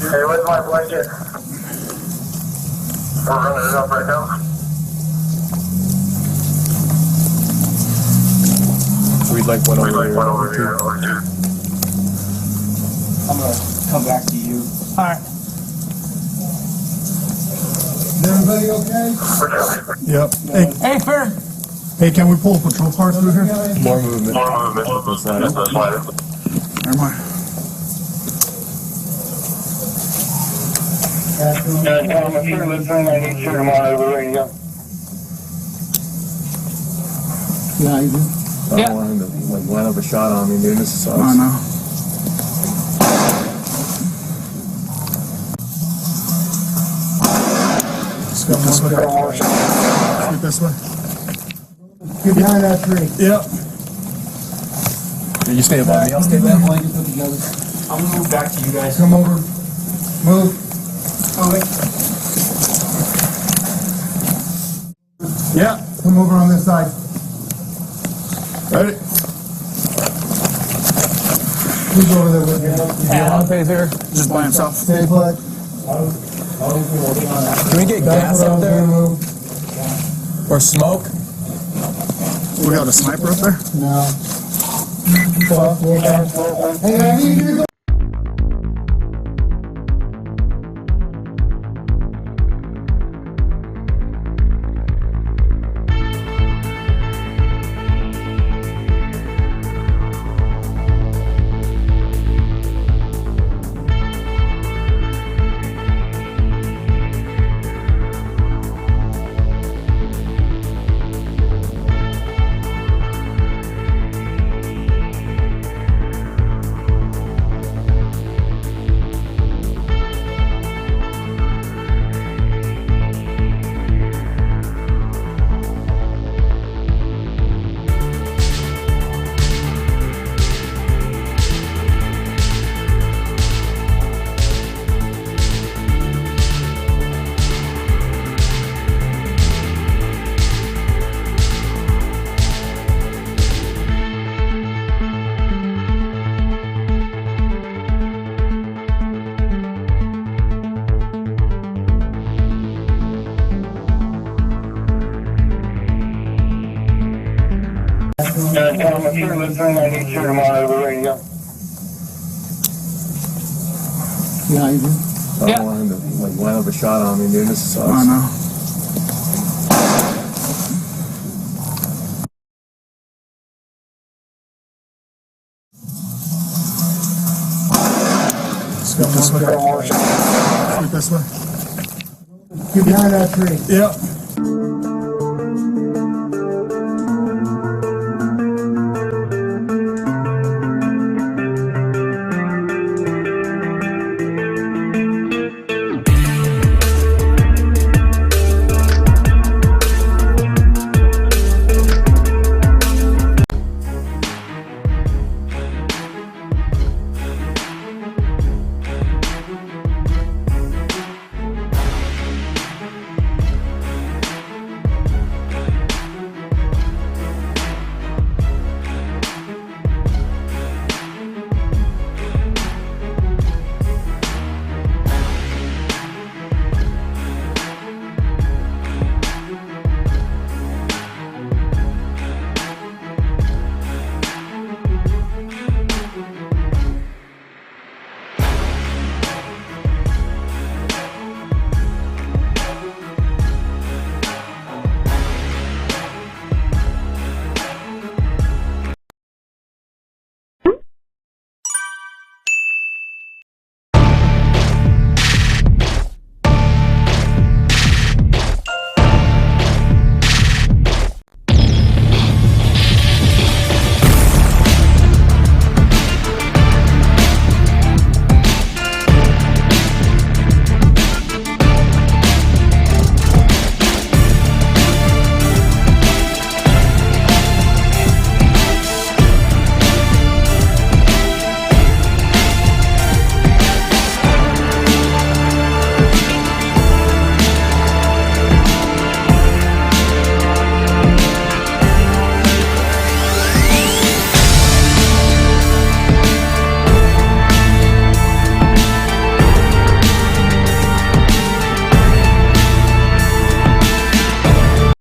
Hey, where's my blanket? We're running it up right now. We'd like one over Like here. one over here. I'm gonna come back to you. All right. Is everybody okay? Yep. Hey, fair. Hey, can we pull a patrol car through here? More movement. More movement. That's not it. That's fine. Never mind. Tom, if you're listening, I need you to monitor the radio. Yeah, you do. I don't want him to like line up a shot on me, dude. This sucks. I know. Let's go this way. Let's get this way. Get behind that tree. Yep. You stay above me. I'll stay Get back. that blanket put together. I'm gonna move back to you guys. Come over. Move. Yeah. Come over on this side. Ready? Who's over there with you? Alonte's here. Just by himself. Stay put. Can we get gas up there or smoke? We got a sniper up there. No. Hey, I need you to go. Tom, if you're listening, I need you to monitor the radio. Yeah, you do. I don't want him to like line up a shot on me, dude. This sucks. I know. Let's go this way. Let's get this way. Get behind that tree. Yep.